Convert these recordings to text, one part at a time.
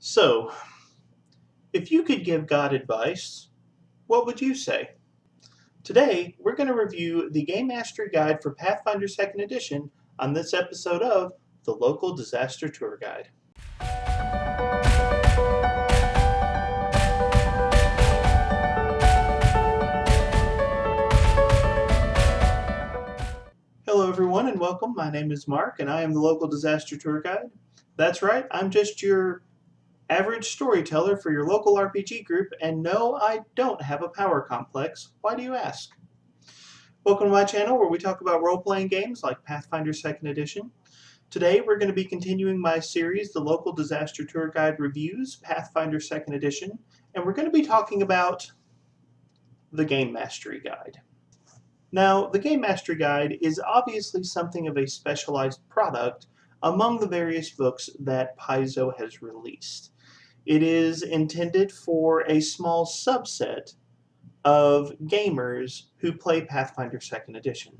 So, if you could give God advice, what would you say? Today, we're going to review the Game Mastery Guide for Pathfinder 2nd Edition on this episode of the Local Disaster Tour Guide. Hello everyone and welcome. My name is Mark and I am the Local Disaster Tour Guide. That's right, I'm just your average storyteller for your local RPG group, and no, I don't have a power complex. Why do you ask? Welcome to my channel where we talk about role-playing games like Pathfinder 2nd Edition. Today we're going to be continuing my series, The Local Disaster Tour Guide Reviews, Pathfinder 2nd Edition, and we're going to be talking about the Game Mastery Guide. Now, the Game Mastery Guide is obviously something of a specialized product among the various books that Paizo has released. It is intended for a small subset of gamers who play Pathfinder 2nd Edition.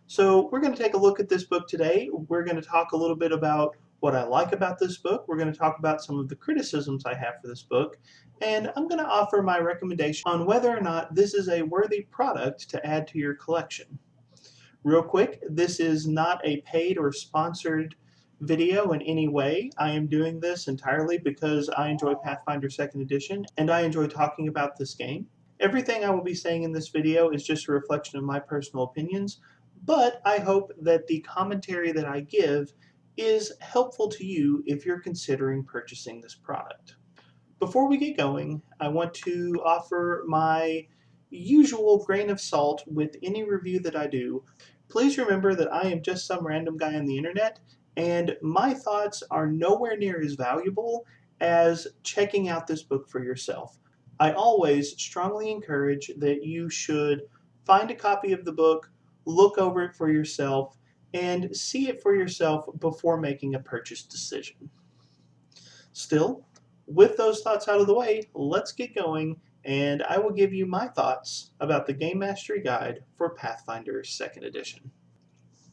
So we're going to take a look at this book today. We're going to talk a little bit about what I like about this book. We're going to talk about some of the criticisms I have for this book. And I'm going to offer my recommendation on whether or not this is a worthy product to add to your collection. Real quick, this is not a paid or sponsored video in any way. I am doing this entirely because I enjoy Pathfinder 2nd Edition and I enjoy talking about this game. Everything I will be saying in this video is just a reflection of my personal opinions, but I hope that the commentary that I give is helpful to you if you're considering purchasing this product. Before we get going, I want to offer my usual grain of salt with any review that I do. Please remember that I am just some random guy on the internet, and my thoughts are nowhere near as valuable as checking out this book for yourself. I always strongly encourage that you should find a copy of the book, look over it for yourself, and see it for yourself before making a purchase decision. Still, with those thoughts out of the way, let's get going, and I will give you my thoughts about the Game Mastery Guide for Pathfinder 2nd Edition.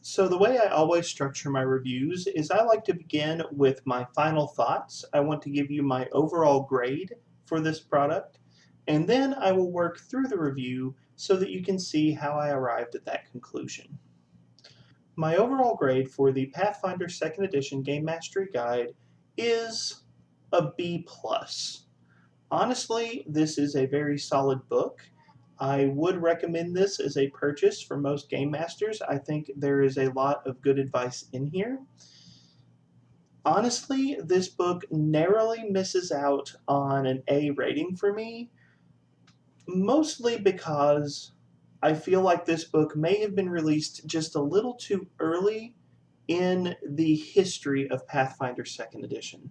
So the way I always structure my reviews is I like to begin with my final thoughts. I want to give you my overall grade for this product, and then I will work through the review so that you can see how I arrived at that conclusion. My overall grade for the Pathfinder 2nd Edition Game Mastery Guide is a B+. Honestly, this is a very solid book. I would recommend this as a purchase for most game masters. I think there is a lot of good advice in here. Honestly, this book narrowly misses out on an A rating for me, mostly because I feel like this book may have been released just a little too early in the history of Pathfinder 2nd Edition.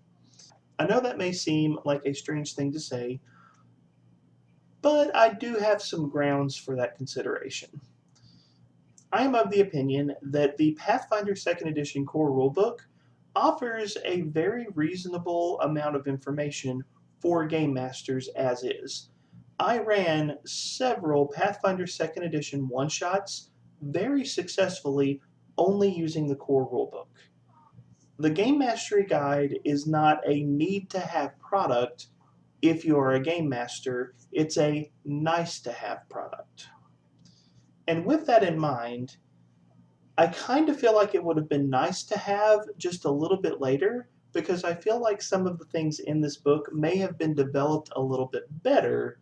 I know that may seem like a strange thing to say, but I do have some grounds for that consideration. I am of the opinion that the Pathfinder 2nd Edition core rulebook offers a very reasonable amount of information for game masters as is. I ran several Pathfinder 2nd Edition one-shots very successfully only using the core rulebook. The Game Mastery Guide is not a need-to-have product if you're a game master. It's a nice-to-have product. And with that in mind, I kind of feel like it would have been nice to have just a little bit later, because I feel like some of the things in this book may have been developed a little bit better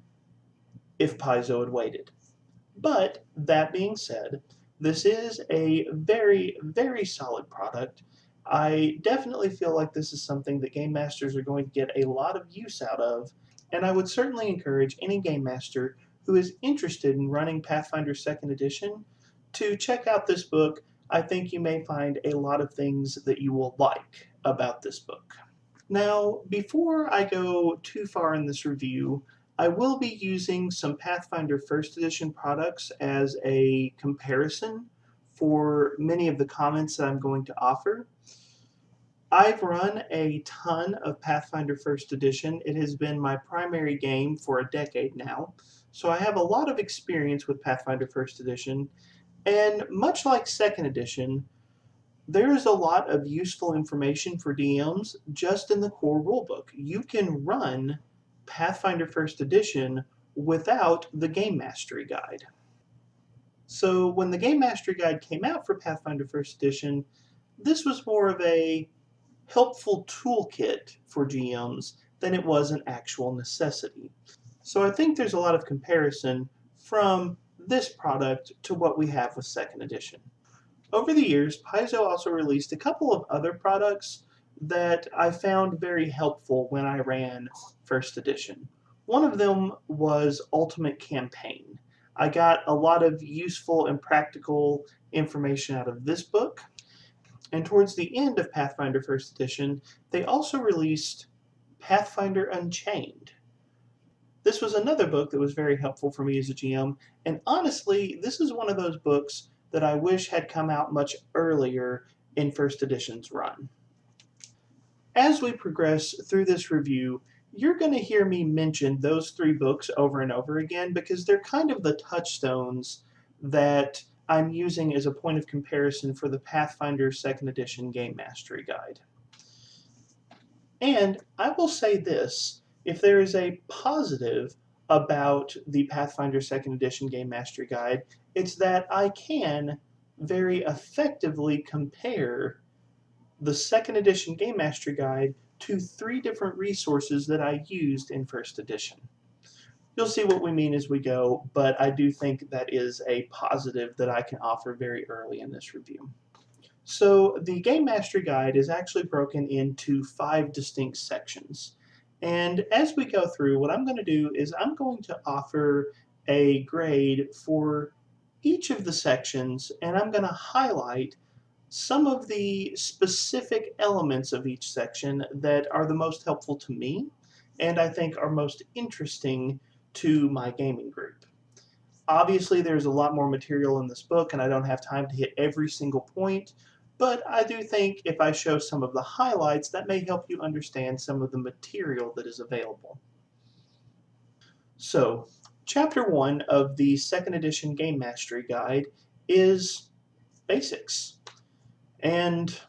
if Paizo had waited. But that being said, this is a very, very solid product. I definitely feel like this is something that game masters are going to get a lot of use out of, and I would certainly encourage any game master who is interested in running Pathfinder 2nd Edition to check out this book. I think you may find a lot of things that you will like about this book. Now, before I go too far in this review, I will be using some Pathfinder 1st Edition products as a comparison for many of the comments that I'm going to offer. I've run a ton of Pathfinder 1st Edition. It has been my primary game for a decade now, so I have a lot of experience with Pathfinder 1st Edition, and much like 2nd Edition, There is a lot of useful information for DMs just in the core rulebook. You can run Pathfinder First Edition without the Game Mastery Guide. So when the Game Mastery Guide came out for Pathfinder First Edition, this was more of a helpful toolkit for GMs than it was an actual necessity. So I think there's a lot of comparison from this product to what we have with Second Edition. Over the years, Paizo also released a couple of other products that I found very helpful when I ran First Edition. One of them was Ultimate Campaign. I got a lot of useful and practical information out of this book. And towards the end of Pathfinder First Edition, they also released Pathfinder Unchained. This was another book that was very helpful for me as a GM, and honestly, this is one of those books that I wish had come out much earlier in First Edition's run. As we progress through this review, you're going to hear me mention those three books over and over again because they're kind of the touchstones that I'm using as a point of comparison for the Pathfinder 2nd Edition Game Mastery Guide. And I will say this, if there is a positive about the Pathfinder 2nd Edition Game Mastery Guide, it's that I can very effectively compare the 2nd Edition Game Mastery Guide to 3 different resources that I used in 1st Edition. You'll see what we mean as we go, but I do think that is a positive that I can offer very early in this review. So the Game Mastery Guide is actually broken into 5 distinct sections. And as we go through, what I'm going to do is I'm going to offer a grade for each of the sections, and I'm going to highlight some of the specific elements of each section that are the most helpful to me, and I think are most interesting to my gaming group. Obviously, there's a lot more material in this book, and I don't have time to hit every single point, but I do think if I show some of the highlights, that may help you understand some of the material that is available. So, Chapter 1 of the 2nd Edition Game Mastery Guide is Basics. And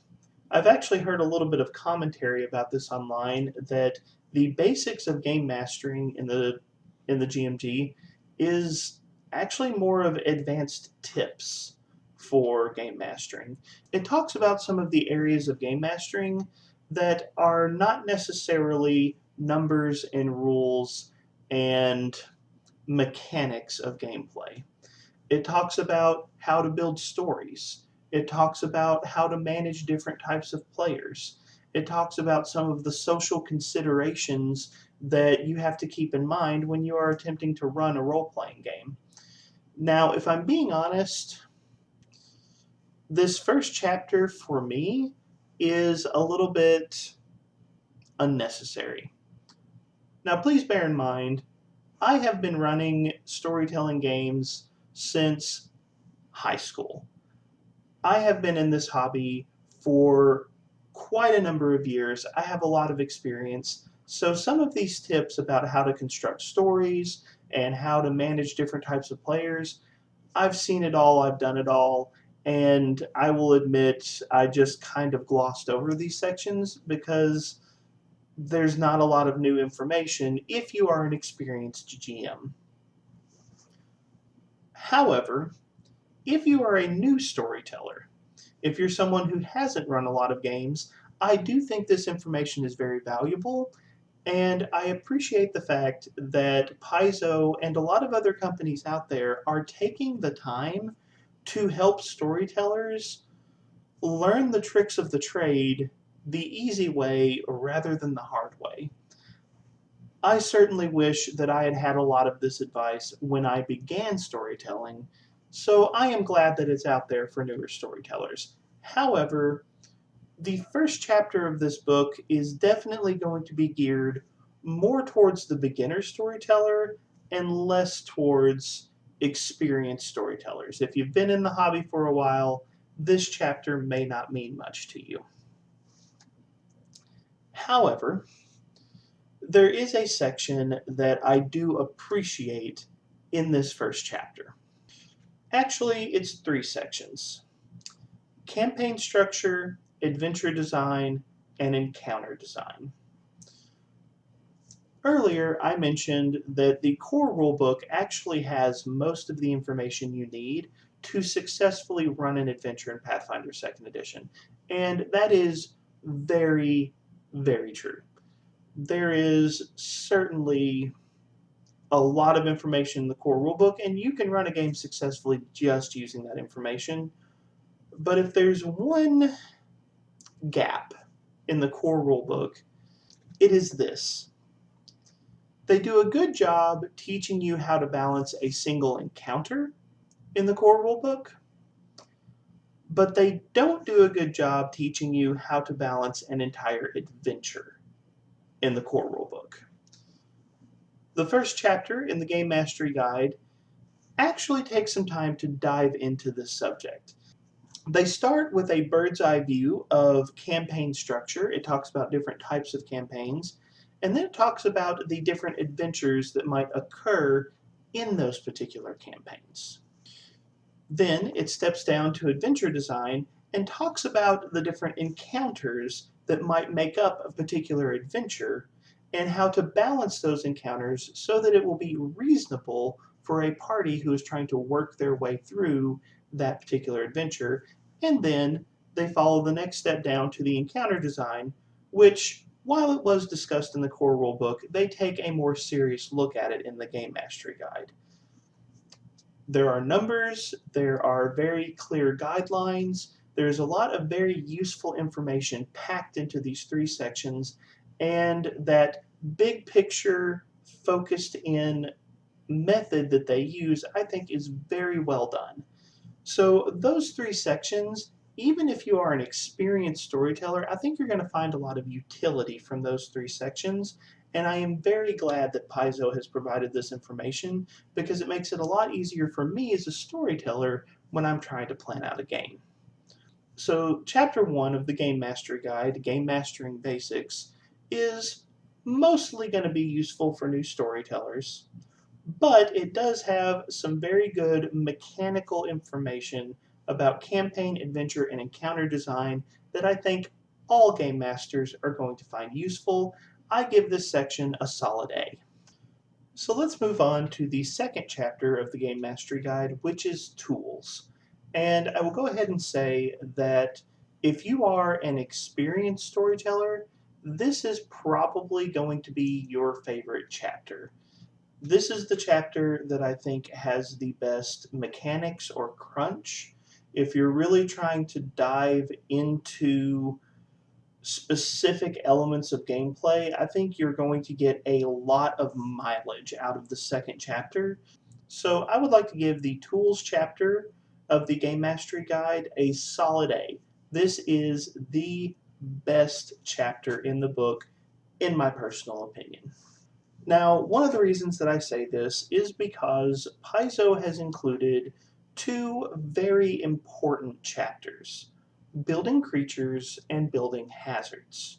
I've actually heard a little bit of commentary about this online that the basics of game mastering in the GMG is actually more of advanced tips for game mastering. It talks about some of the areas of game mastering that are not necessarily numbers and rules and mechanics of gameplay. It talks about how to build stories. It talks about how to manage different types of players. It talks about some of the social considerations that you have to keep in mind when you are attempting to run a role-playing game. Now, if I'm being honest, this first chapter for me is a little bit unnecessary. Now, please bear in mind, I have been running storytelling games since high school. I have been in this hobby for quite a number of years. I have a lot of experience. So some of these tips about how to construct stories and how to manage different types of players, I've seen it all, I've done it all, and I will admit I just kind of glossed over these sections because there's not a lot of new information if you are an experienced GM. However, if you are a new storyteller, if you're someone who hasn't run a lot of games, I do think this information is very valuable, and I appreciate the fact that Paizo and a lot of other companies out there are taking the time to help storytellers learn the tricks of the trade the easy way rather than the hard way. I certainly wish that I had had a lot of this advice when I began storytelling, so I am glad that it's out there for newer storytellers. However, the first chapter of this book is definitely going to be geared more towards the beginner storyteller and less towards experienced storytellers. If you've been in the hobby for a while, this chapter may not mean much to you. However, there is a section that I do appreciate in this first chapter. Actually, it's 3 sections. campaign structure, adventure design, and encounter design. Earlier, I mentioned that the core rulebook actually has most of the information you need to successfully run an adventure in Pathfinder 2nd Edition, and that is very, very true. There is certainly a lot of information in the core rulebook, and you can run a game successfully just using that information. But if there's one gap in the core rulebook, it is this. They do a good job teaching you how to balance a single encounter in the core rulebook, but they don't do a good job teaching you how to balance an entire adventure in the core rulebook. The first chapter in the Game Mastery Guide actually takes some time to dive into this subject. They start with a bird's eye view of campaign structure. It talks about different types of campaigns, and then it talks about the different adventures that might occur in those particular campaigns. Then it steps down to adventure design and talks about the different encounters that might make up a particular adventure and how to balance those encounters so that it will be reasonable for a party who is trying to work their way through that particular adventure. And then they follow the next step down to the encounter design, which, while it was discussed in the core rulebook, they take a more serious look at it in the Game Mastery Guide. There are numbers, there are very clear guidelines, there's a lot of very useful information packed into these three sections, and that big picture focused in method that they use, I think, is very well done. So those three sections, even if you are an experienced storyteller, I think you're going to find a lot of utility from those three sections. And I am very glad that Paizo has provided this information because it makes it a lot easier for me as a storyteller when I'm trying to plan out a game. So Chapter 1 of the Game Mastery Guide, Game Mastering Basics, is mostly going to be useful for new storytellers, but it does have some very good mechanical information about campaign, adventure, and encounter design that I think all game masters are going to find useful. I give this section a solid A. So let's move on to the second chapter of the Game Mastery Guide, which is Tools. And I will go ahead and say that if you are an experienced storyteller, this is probably going to be your favorite chapter. This is the chapter that I think has the best mechanics or crunch. If you're really trying to dive into specific elements of gameplay, I think you're going to get a lot of mileage out of the second chapter. So I would like to give the Tools chapter of the Game Mastery Guide a solid A. This is the best chapter in the book, in my personal opinion. Now, one of the reasons that I say this is because Paizo has included two very important chapters, building creatures and building hazards.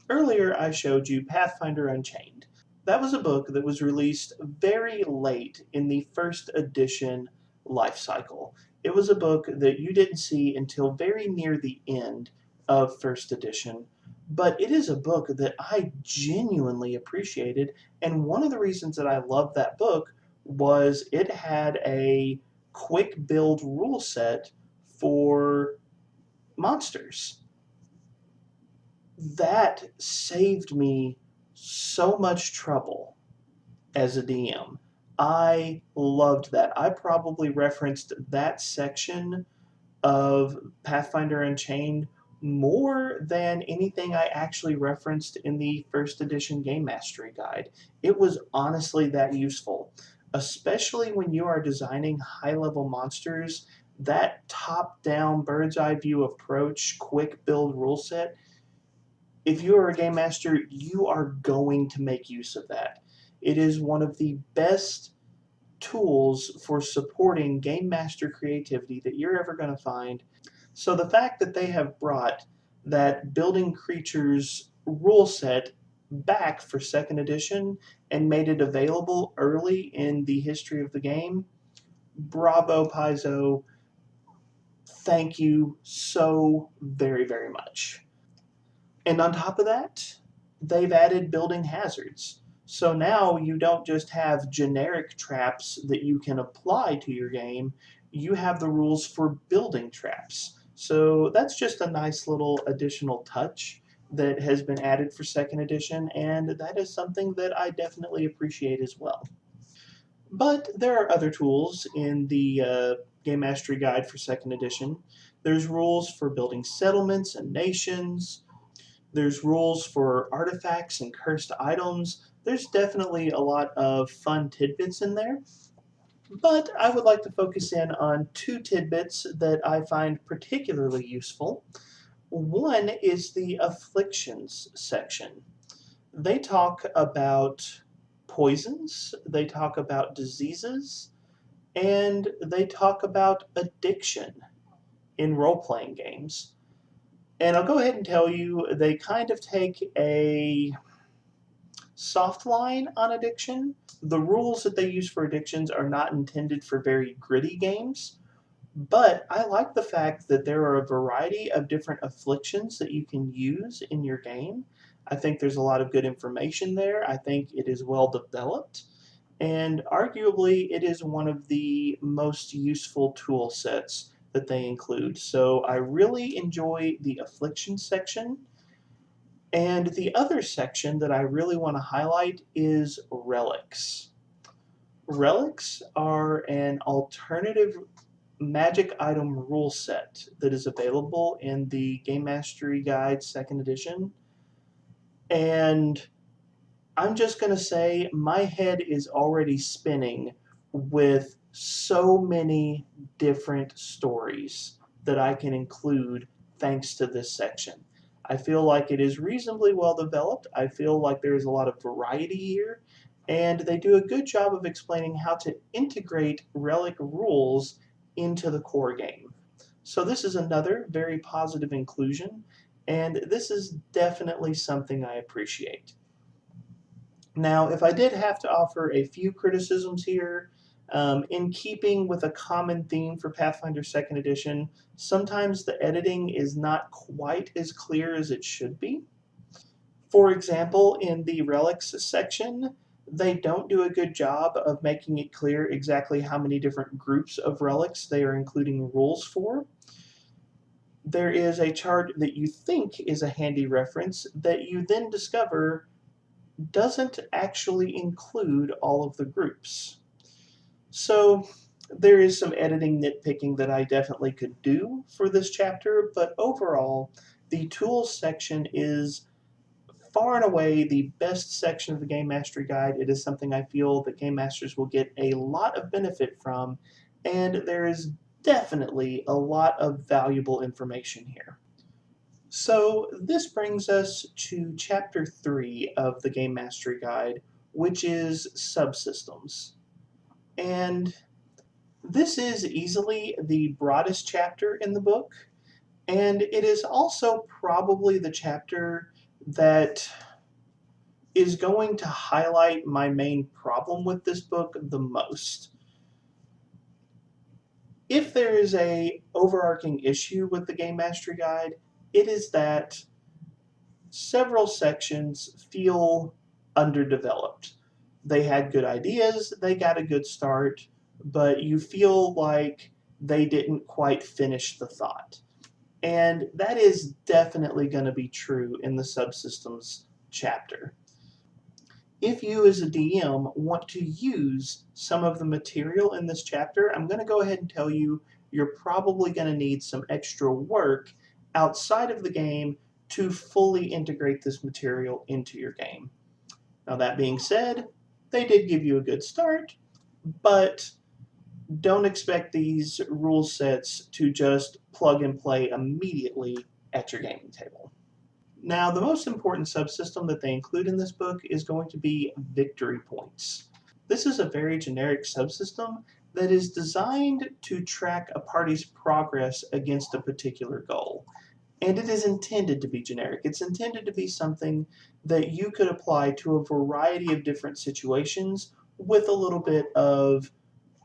Earlier I showed you Pathfinder Unchained. That was a book that was released very late in the first edition life cycle. It was a book that you didn't see until very near the end of first edition, but it is a book that I genuinely appreciated, and one of the reasons that I loved that book was it had a quick build rule set for monsters. That saved me so much trouble as a DM. I loved that. I probably referenced that section of Pathfinder Unchained more than anything I actually referenced in the first edition Game Mastery Guide. It was honestly that useful, especially when you are designing high-level monsters. That top-down bird's eye view approach, quick build rule set, if you are a game master, you are going to make use of that. It is one of the best tools for supporting game master creativity that you're ever going to find. So the fact that they have brought that building creatures rule set back for second edition and made it available early in the history of the game, bravo Paizo. thank you so very, very much. And on top of that, they've added building hazards. So now you don't just have generic traps that you can apply to your game, you have the rules for building traps. So that's just a nice little additional touch that has been added for second edition, and that is something that I definitely appreciate as well. But there are other tools in the Game Mastery Guide for second edition. There's rules for building settlements and nations. There's rules for artifacts and cursed items. There's definitely a lot of fun tidbits in there. But I would like to focus in on two tidbits that I find particularly useful. One is the Afflictions section. They talk about poisons, they talk about diseases, and they talk about addiction in role playing games. And I'll go ahead and tell you, they kind of take a soft line on addiction. The rules that they use for addictions are not intended for very gritty games, but I like the fact that there are a variety of different afflictions that you can use in your game. I think there's a lot of good information there. I think it is well developed, and arguably it is one of the most useful tool sets that they include. So I really enjoy the affliction section. And the other section that I really want to highlight is relics. Relics are an alternative magic item rule set that is available in the Game Mastery Guide 2nd edition. And I'm just going to say my head is already spinning with so many different stories that I can include thanks to this section. I feel like it is reasonably well developed. I feel like there is a lot of variety here, and they do a good job of explaining how to integrate relic rules into the core game. So this is another very positive inclusion, and this is definitely something I appreciate. Now, if I did have to offer a few criticisms here, in keeping with a common theme for Pathfinder 2nd Edition, sometimes the editing is not quite as clear as it should be. For example, in the Relics section, they don't do a good job of making it clear exactly how many different groups of relics they are including rules for. There is a chart that you think is a handy reference that you then discover doesn't actually include all of the groups. So there is some editing nitpicking that I definitely could do for this chapter, but overall, the tools section is far and away the best section of the Game Mastery Guide. It is something I feel that Game Masters will get a lot of benefit from, and there is definitely a lot of valuable information here. So this brings us to Chapter 3 of the Game Mastery Guide, which is Subsystems. And this is easily the broadest chapter in the book, and it is also probably the chapter that is going to highlight my main problem with this book the most. If there is a overarching issue with the Game Mastery Guide, it is that several sections feel underdeveloped. They had good ideas, they got a good start, but you feel like they didn't quite finish the thought. And that is definitely going to be true in the Subsystems chapter. If you as a DM want to use some of the material in this chapter, I'm going to go ahead and tell you you're probably going to need some extra work outside of the game to fully integrate this material into your game. Now that being said, they did give you a good start, but don't expect these rule sets to just plug and play immediately at your gaming table. Now, the most important subsystem that they include in this book is going to be victory points. This is a very generic subsystem that is designed to track a party's progress against a particular goal. And it is intended to be generic. It's intended to be something that you could apply to a variety of different situations with a little bit of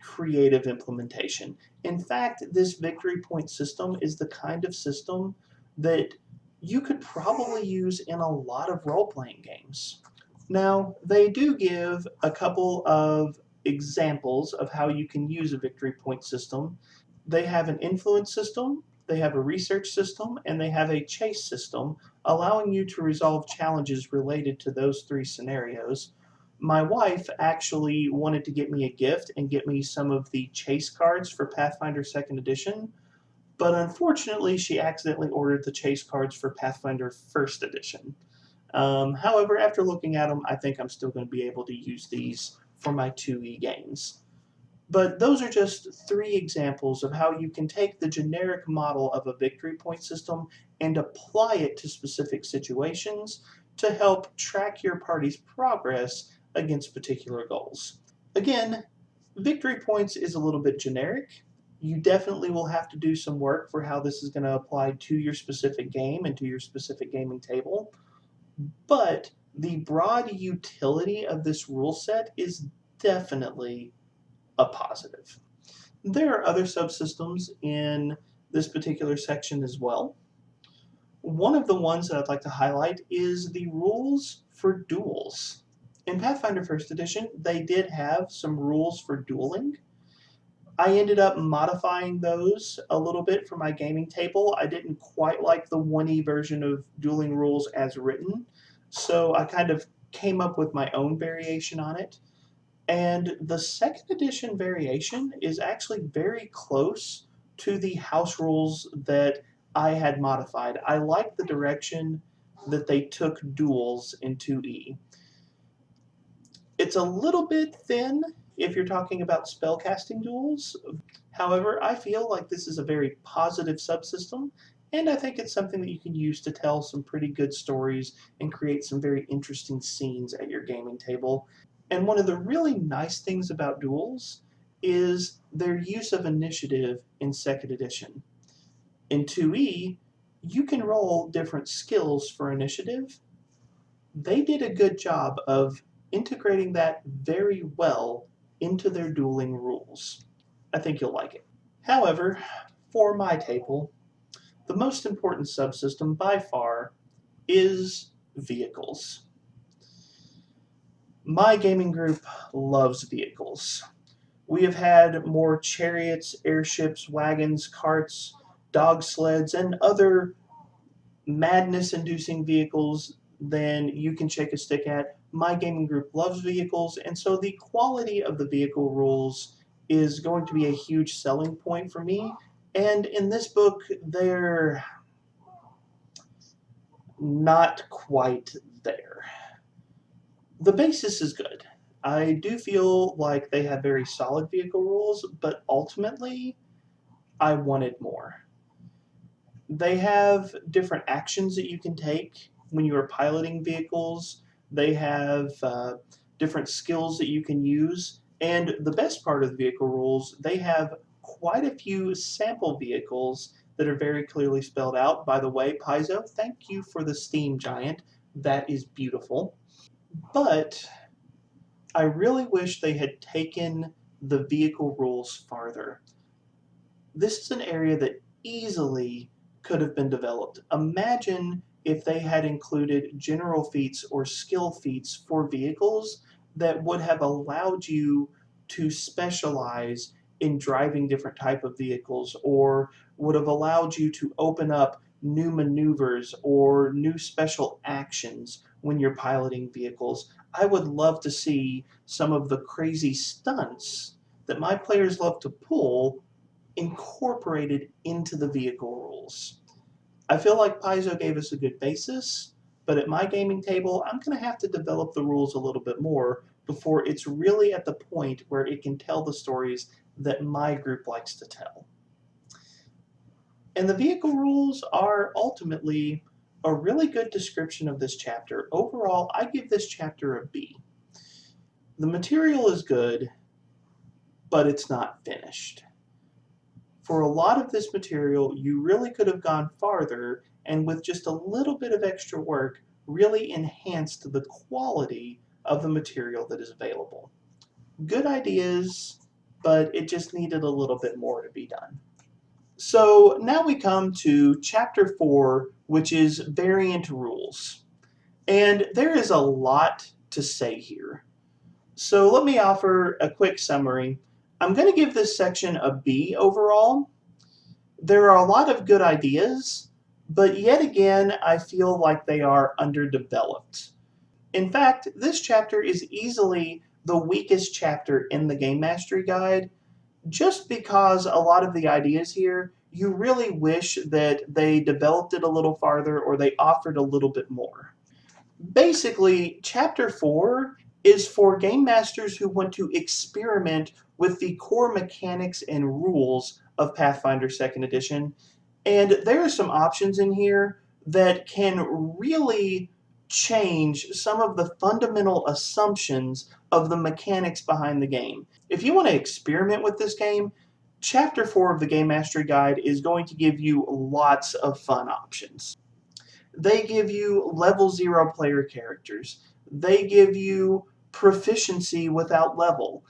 creative implementation. In fact, this victory point system is the kind of system that you could probably use in a lot of role-playing games. Now, they do give a couple of examples of how you can use a victory point system. They have an influence system, they have a research system, and they have a chase system, allowing you to resolve challenges related to those three scenarios. My wife actually wanted to get me a gift and get me some of the chase cards for Pathfinder 2nd Edition, but unfortunately she accidentally ordered the chase cards for Pathfinder 1st Edition. However, after looking at them, I think I'm still going to be able to use these for my 2E games. But those are just three examples of how you can take the generic model of a victory point system and apply it to specific situations to help track your party's progress against particular goals. Again, victory points is a little bit generic. You definitely will have to do some work for how this is going to apply to your specific game and to your specific gaming table. But the broad utility of this rule set is definitely a positive. There are other subsystems in this particular section as well. One of the ones that I'd like to highlight is the rules for duels. In Pathfinder 1st Edition, they did have some rules for dueling. I ended up modifying those a little bit for my gaming table. I didn't quite like the 1E version of dueling rules as written, so I kind of came up with my own variation on it. And the 2nd edition variation is actually very close to the house rules that I had modified. I like the direction that they took duels in 2E. It's a little bit thin if you're talking about spellcasting duels. However, I feel like this is a very positive subsystem, and I think it's something that you can use to tell some pretty good stories and create some very interesting scenes at your gaming table. And one of the really nice things about duels is their use of initiative in 2nd edition. In 2E, you can roll different skills for initiative. They did a good job of integrating that very well into their dueling rules. I think you'll like it. However, for my table, the most important subsystem by far is vehicles. My gaming group loves vehicles. We have had more chariots, airships, wagons, carts, dog sleds, and other madness-inducing vehicles than you can shake a stick at. My gaming group loves vehicles, and so the quality of the vehicle rules is going to be a huge selling point for me. And in this book, they're not quite there. The basis is good. I do feel like they have very solid vehicle rules, but ultimately, I wanted more. They have different actions that you can take when you are piloting vehicles. They have different skills that you can use. And the best part of the vehicle rules, they have quite a few sample vehicles that are very clearly spelled out. By the way, Paizo, thank you for the steam giant. That is beautiful. But I really wish they had taken the vehicle rules farther. This is an area that easily could have been developed. Imagine if they had included general feats or skill feats for vehicles that would have allowed you to specialize in driving different type of vehicles, or would have allowed you to open up new maneuvers or new special actions when you're piloting vehicles. I would love to see some of the crazy stunts that my players love to pull incorporated into the vehicle rules. I feel like Paizo gave us a good basis, but at my gaming table, I'm going to have to develop the rules a little bit more before it's really at the point where it can tell the stories that my group likes to tell. And the vehicle rules are ultimately a really good description of this chapter. Overall, I give this chapter a B. The material is good, but it's not finished. For a lot of this material, you really could have gone farther and with just a little bit of extra work, really enhanced the quality of the material that is available. Good ideas, but it just needed a little bit more to be done. So now we come to Chapter 4, which is Variant Rules. And there is a lot to say here. So let me offer a quick summary. I'm going to give this section a B overall. There are a lot of good ideas, but yet again, I feel like they are underdeveloped. In fact, this chapter is easily the weakest chapter in the Game Mastery Guide, just because a lot of the ideas here, you really wish that they developed it a little farther or they offered a little bit more. Basically, Chapter 4 is for game masters who want to experiment with the core mechanics and rules of Pathfinder 2nd Edition, and there are some options in here that can really change some of the fundamental assumptions of the mechanics behind the game. If you want to experiment with this game, Chapter 4 of the Game Mastery Guide is going to give you lots of fun options. They give you level 0 player characters. They give you proficiency without level.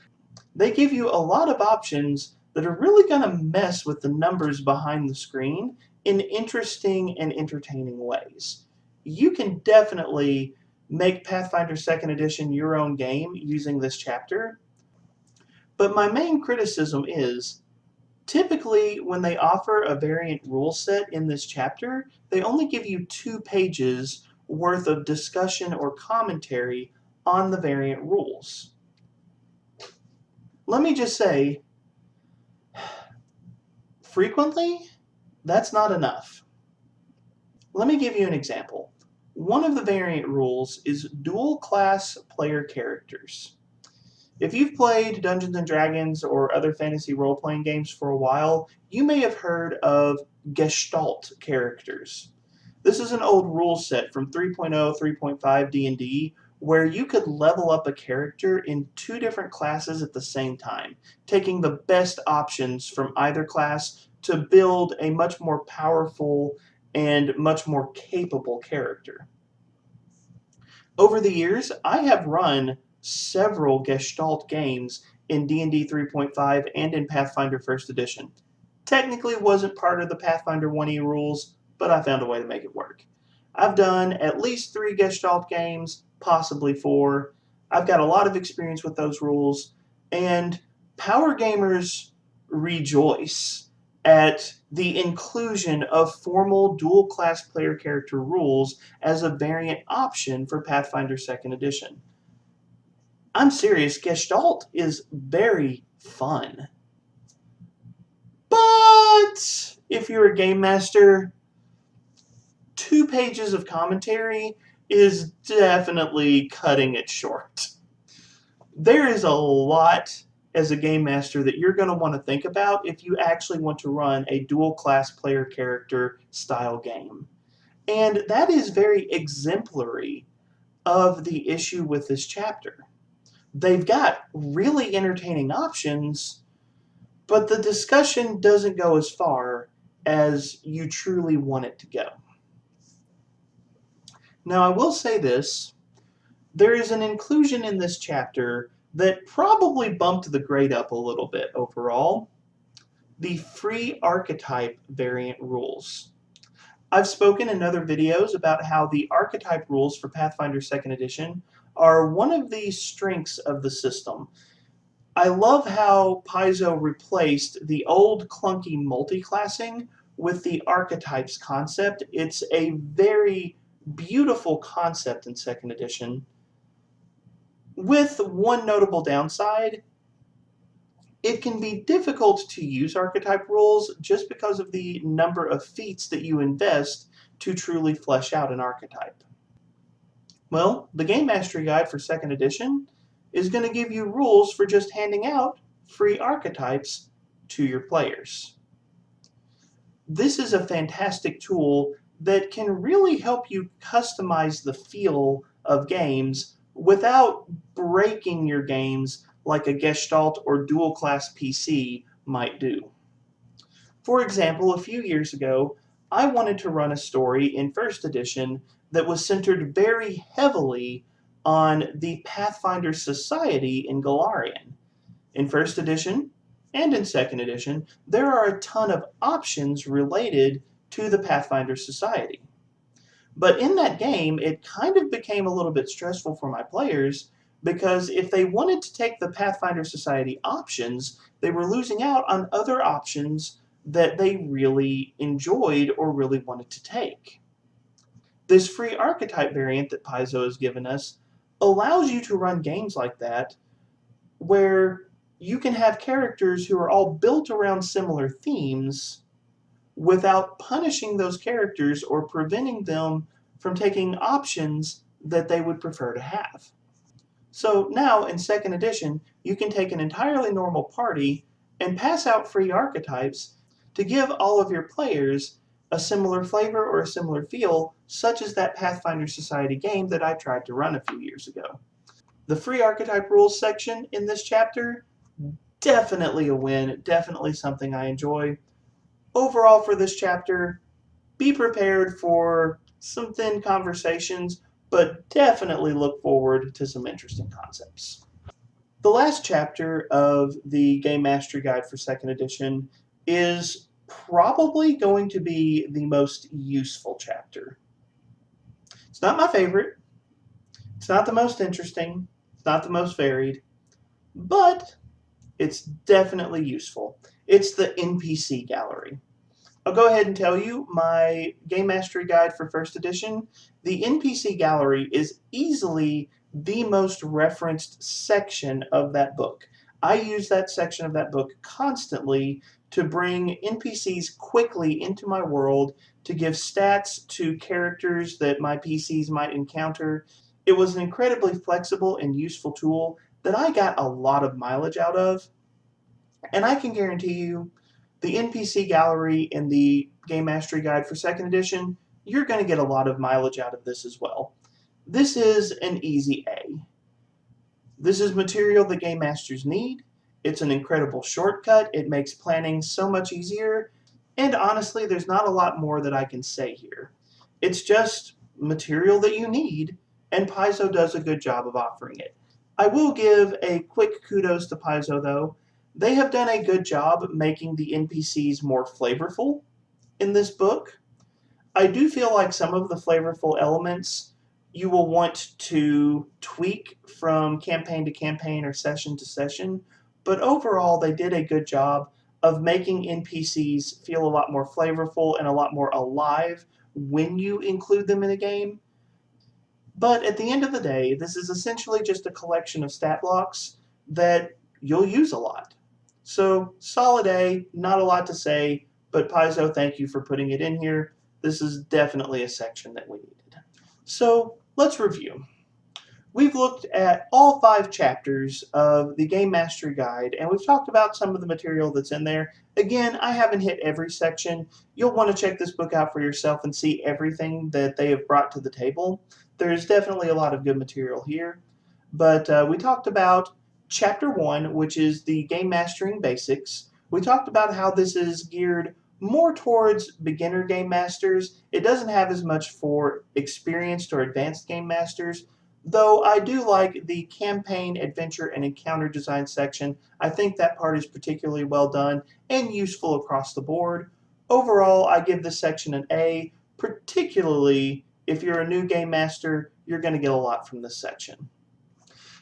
They give you a lot of options that are really going to mess with the numbers behind the screen in interesting and entertaining ways. You can definitely make Pathfinder 2nd Edition your own game using this chapter, but my main criticism is typically when they offer a variant rule set in this chapter, they only give you 2 pages worth of discussion or commentary on the variant rules. Let me just say, frequently, that's not enough. Let me give you an example. One of the variant rules is dual class player characters. If you've played Dungeons & Dragons or other fantasy role-playing games for a while, you may have heard of Gestalt Characters. This is an old rule set from 3.0, 3.5 D&D where you could level up a character in 2 different classes at the same time, taking the best options from either class to build a much more powerful and much more capable character. Over the years, I have run several Gestalt games in D&D 3.5 and in Pathfinder 1st Edition. Technically wasn't part of the Pathfinder 1e rules, but I found a way to make it work. I've done at least 3 Gestalt games, possibly 4. I've got a lot of experience with those rules, and power gamers rejoice at the inclusion of formal dual-class player character rules as a variant option for Pathfinder 2nd Edition. I'm serious, Gestalt is very fun. But if you're a game master, 2 pages of commentary is definitely cutting it short. There is a lot as a game master that you're going to want to think about if you actually want to run a dual class player character style game. And that is very exemplary of the issue with this chapter. They've got really entertaining options, but the discussion doesn't go as far as you truly want it to go. Now, I will say this. There is an inclusion in this chapter that probably bumped the grade up a little bit overall. The free archetype variant rules. I've spoken in other videos about how the archetype rules for Pathfinder 2nd Edition are one of the strengths of the system. I love how Paizo replaced the old clunky multi-classing with the archetypes concept. It's a very beautiful concept in 2nd Edition, with one notable downside. It can be difficult to use archetype rules just because of the number of feats that you invest to truly flesh out an archetype. Well, the Game Mastery Guide for 2nd Edition is going to give you rules for just handing out free archetypes to your players. This is a fantastic tool that can really help you customize the feel of games without breaking your games like a Gestalt or dual class PC might do. For example, a few years ago, I wanted to run a story in 1st Edition that was centered very heavily on the Pathfinder Society in Golarion. In 1st Edition, And in 2nd edition, there are a ton of options related to the Pathfinder Society. But in that game, it kind of became a little bit stressful for my players because if they wanted to take the Pathfinder Society options, they were losing out on other options that they really enjoyed or really wanted to take. This free archetype variant that Paizo has given us allows you to run games like that where you can have characters who are all built around similar themes without punishing those characters or preventing them from taking options that they would prefer to have. So now in 2nd edition, you can take an entirely normal party and pass out free archetypes to give all of your players a similar flavor or a similar feel, such as that Pathfinder Society game that I tried to run a few years ago. The free archetype rules section in this chapter, definitely a win, definitely something I enjoy. Overall for this chapter, be prepared for some thin conversations, but definitely look forward to some interesting concepts. The last chapter of the Game Mastery Guide for 2nd edition is probably going to be the most useful chapter. It's not my favorite, it's not the most interesting, it's not the most varied, but it's definitely useful. It's the Npc Gallery. I'll go ahead and tell you my Game Mastery Guide for 1st edition. The NPC Gallery is easily the most referenced section of that book. I use that section of that book constantly to bring NPCs quickly into my world, to give stats to characters that my PCs might encounter. It was an incredibly flexible and useful tool that I got a lot of mileage out of, and I can guarantee you the NPC Gallery in the Game Mastery Guide for 2nd edition, you're going to get a lot of mileage out of this as well. This is an easy A. This is material that Game Masters need. It's an incredible shortcut. It makes planning so much easier. And honestly, there's not a lot more that I can say here. It's just material that you need, and Paizo does a good job of offering it. I will give a quick kudos to Paizo though. They have done a good job making the NPCs more flavorful in this book. I do feel like some of the flavorful elements you will want to tweak from campaign to campaign or session to session, but overall they did a good job of making NPCs feel a lot more flavorful and a lot more alive when you include them in a game. But at the end of the day, this is essentially just a collection of stat blocks that you'll use a lot. So solid A, not a lot to say, but Paizo, thank you for putting it in here. This is definitely a section that we needed. So let's review. We've looked at all 5 chapters of the Game Mastery Guide, and we've talked about some of the material that's in there. Again, I haven't hit every section. You'll want to check this book out for yourself and see everything that they have brought to the table. There's definitely a lot of good material here. But we talked about Chapter 1, which is the Game Mastering Basics. We talked about how this is geared more towards beginner game masters. It doesn't have as much for experienced or advanced game masters, though I do like the campaign, adventure, and encounter design section. I think that part is particularly well done and useful across the board. Overall, I give this section an A, particularly if you're a new game master, you're going to get a lot from this section.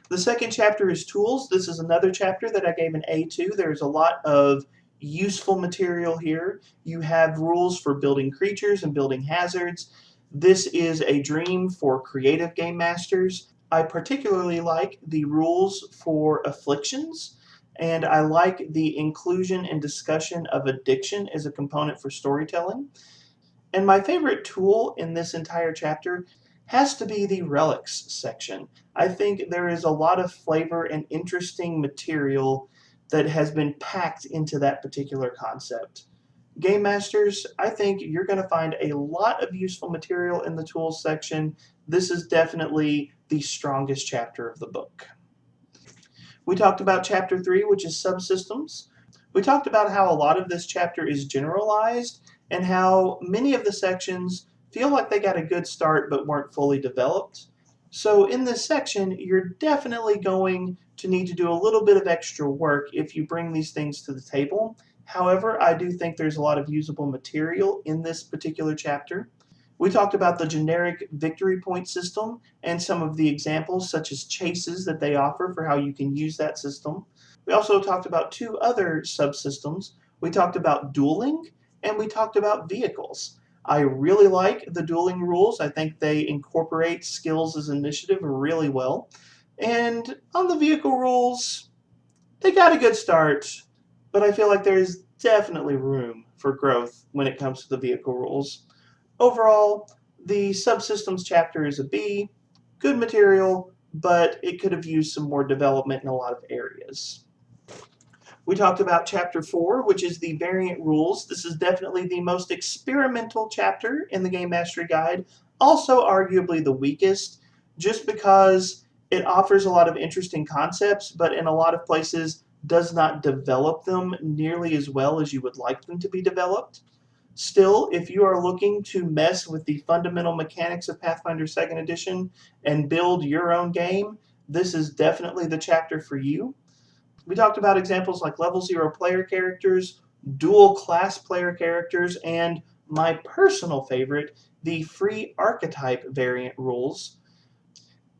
The second chapter is Tools. This is another chapter that I gave an A to. There's a lot of useful material here. You have rules for building creatures and building hazards. This is a dream for creative game masters. I particularly like the rules for Afflictions, and I like the inclusion and discussion of addiction as a component for storytelling. And my favorite tool in this entire chapter has to be the Relics section. I think there is a lot of flavor and interesting material that has been packed into that particular concept. Game Masters, I think you're going to find a lot of useful material in the tools section. This is definitely the strongest chapter of the book. We talked about Chapter 3, which is Subsystems. We talked about how a lot of this chapter is generalized and how many of the sections feel like they got a good start but weren't fully developed. So in this section, you're definitely going to need to do a little bit of extra work if you bring these things to the table. However, I do think there's a lot of usable material in this particular chapter. We talked about the generic victory point system and some of the examples such as chases that they offer for how you can use that system. We also talked about two other subsystems. We talked about dueling and we talked about vehicles. I really like the dueling rules. I think they incorporate skills as initiative really well. And on the vehicle rules, they got a good start, but I feel like there's definitely room for growth when it comes to the vehicle rules. Overall, the subsystems chapter is a B, good material, but it could have used some more development in a lot of areas. We talked about chapter 4, which is the variant rules. This is definitely the most experimental chapter in the Game Mastery Guide, also arguably the weakest, just because it offers a lot of interesting concepts, but in a lot of places does not develop them nearly as well as you would like them to be developed. Still, if you are looking to mess with the fundamental mechanics of Pathfinder 2nd Edition and build your own game, this is definitely the chapter for you. We talked about examples like level 0 player characters, dual class player characters, and my personal favorite, the free archetype variant rules.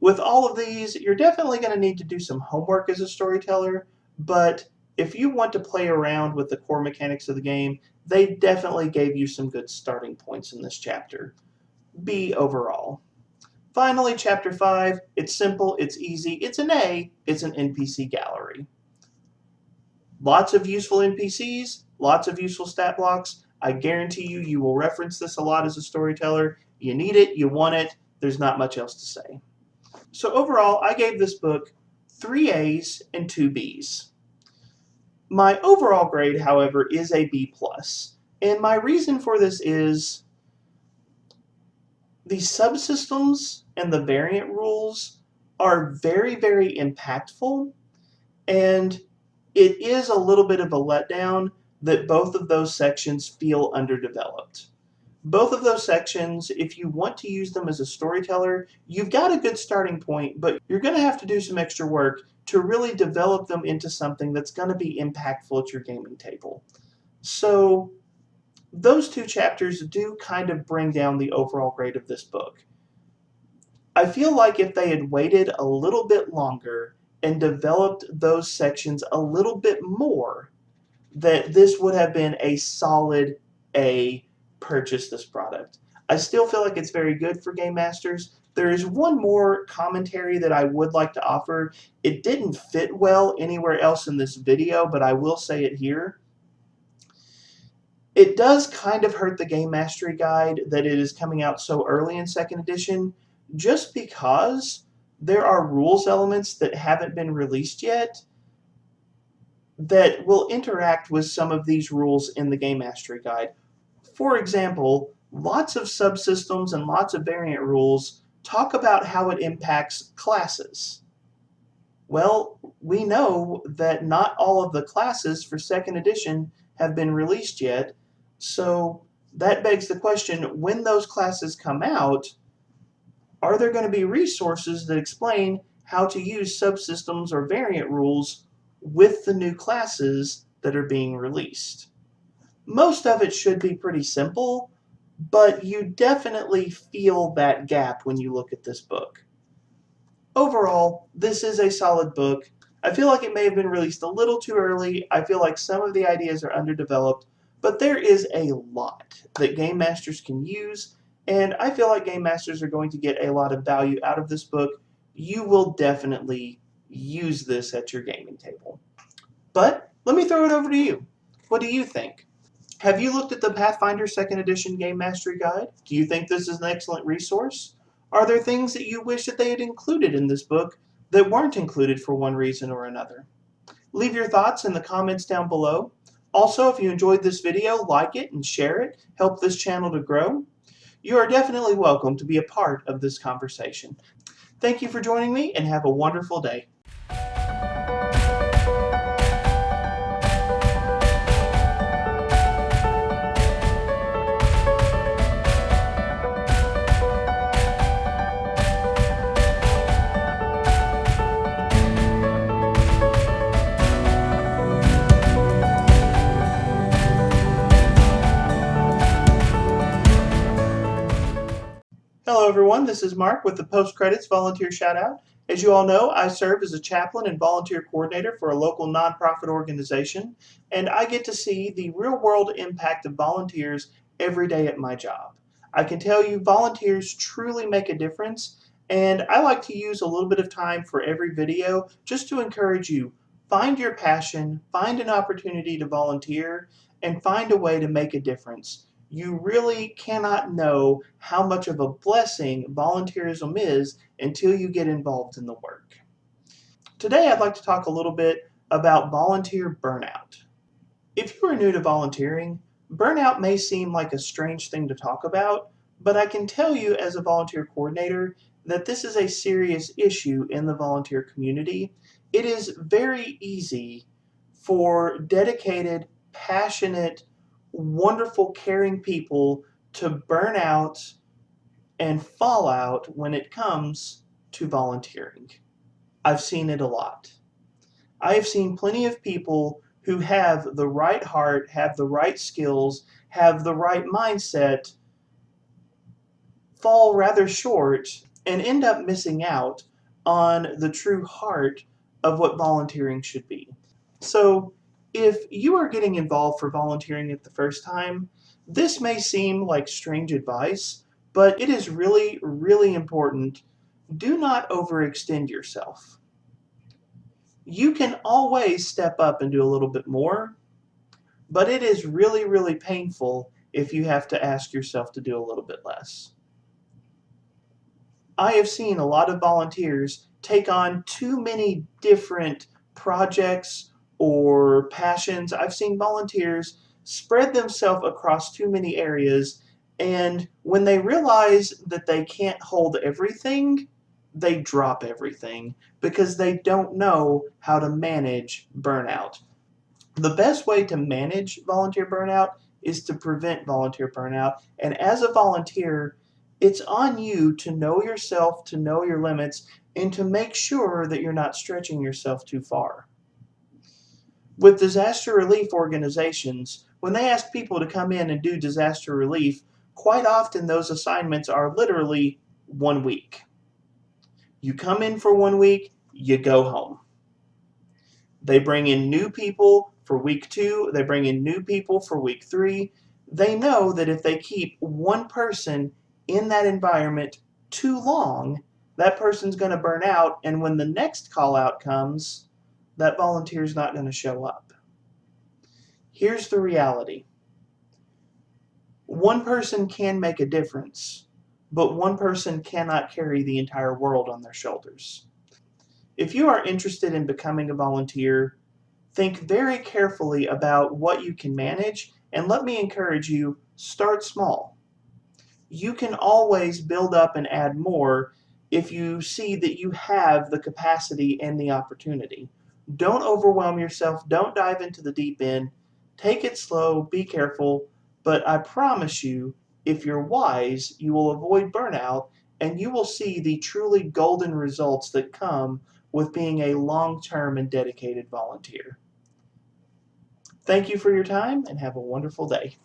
With all of these, you're definitely going to need to do some homework as a storyteller, but if you want to play around with the core mechanics of the game, they definitely gave you some good starting points in this chapter. B overall. Finally, chapter 5, it's simple, it's easy, it's an A, it's an NPC gallery. Lots of useful NPCs, lots of useful stat blocks. I guarantee you, you will reference this a lot as a storyteller. You need it, you want it, there's not much else to say. So overall, I gave this book 3 A's and 2 B's. My overall grade, however, is a B+. And my reason for this is the subsystems and the variant rules are very, very impactful, and it is a little bit of a letdown that both of those sections feel underdeveloped. Both of those sections, if you want to use them as a storyteller, you've got a good starting point, but you're going to have to do some extra work to really develop them into something that's going to be impactful at your gaming table. So those two chapters do kind of bring down the overall grade of this book. I feel like if they had waited a little bit longer and developed those sections a little bit more, that this would have been a solid A. Purchase this product. I still feel like it's very good for Game Masters. There is one more commentary that I would like to offer. It didn't fit well anywhere else in this video, but I will say it here. It does kind of hurt the Game Mastery Guide that it is coming out so early in 2nd edition, just because there are rules elements that haven't been released yet that will interact with some of these rules in the Game Mastery Guide. For example, lots of subsystems and lots of variant rules talk about how it impacts classes. Well, we know that not all of the classes for 2nd edition have been released yet, so that begs the question, when those classes come out, are there going to be resources that explain how to use subsystems or variant rules with the new classes that are being released? Most of it should be pretty simple, but you definitely feel that gap when you look at this book. Overall, this is a solid book. I feel like it may have been released a little too early. I feel like some of the ideas are underdeveloped, but there is a lot that Game Masters can use, and I feel like Game Masters are going to get a lot of value out of this book. You will definitely use this at your gaming table. But let me throw it over to you. What do you think? Have you looked at the Pathfinder 2nd Edition Game Mastery Guide? Do you think this is an excellent resource? Are there things that you wish that they had included in this book that weren't included for one reason or another? Leave your thoughts in the comments down below. Also, if you enjoyed this video, like it and share it. Help this channel to grow. You are definitely welcome to be a part of this conversation. Thank you for joining me, and have a wonderful day. everyone, this is Mark with the post-credits volunteer shout-out. As you all know, I serve as a chaplain and volunteer coordinator for a local nonprofit organization, and I get to see the real-world impact of volunteers every day at my job. I can tell you volunteers truly make a difference, and I like to use a little bit of time for every video just to encourage you. Find your passion, find an opportunity to volunteer, and find a way to make a difference. You really cannot know how much of a blessing volunteerism is until you get involved in the work. Today, I'd like to talk a little bit about volunteer burnout. If you are new to volunteering, burnout may seem like a strange thing to talk about, but I can tell you as a volunteer coordinator that this is a serious issue in the volunteer community. It is very easy for dedicated, passionate, wonderful, caring people to burn out and fall out when it comes to volunteering. I've seen it a lot. I have seen plenty of people who have the right heart, have the right skills, have the right mindset, fall rather short and end up missing out on the true heart of what volunteering should be. So, if you are getting involved for volunteering at the first time, this may seem like strange advice, but it is really, really important. Do not overextend yourself. You can always step up and do a little bit more, but it is really, really painful if you have to ask yourself to do a little bit less. I have seen a lot of volunteers take on too many different projects or passions. I've seen volunteers spread themselves across too many areas, and when they realize that they can't hold everything, they drop everything because they don't know how to manage burnout. The best way to manage volunteer burnout is to prevent volunteer burnout. And as a volunteer, it's on you to know yourself, to know your limits, and to make sure that you're not stretching yourself too far. With disaster relief organizations, when they ask people to come in and do disaster relief, quite often those assignments are literally 1 week. You come in for 1 week, you go home. They bring in new people for week 2. They bring in new people for week 3. They know that if they keep one person in that environment too long, that person's going to burn out. And when the next call out comes, that volunteer is not going to show up. Here's the reality. One person can make a difference, but one person cannot carry the entire world on their shoulders. If you are interested in becoming a volunteer, think very carefully about what you can manage, and let me encourage you, start small. You can always build up and add more if you see that you have the capacity and the opportunity. Don't overwhelm yourself. Don't dive into the deep end. Take it slow, be careful, but I promise you, if you're wise, you will avoid burnout and you will see the truly golden results that come with being a long-term and dedicated volunteer. Thank you for your time and have a wonderful day.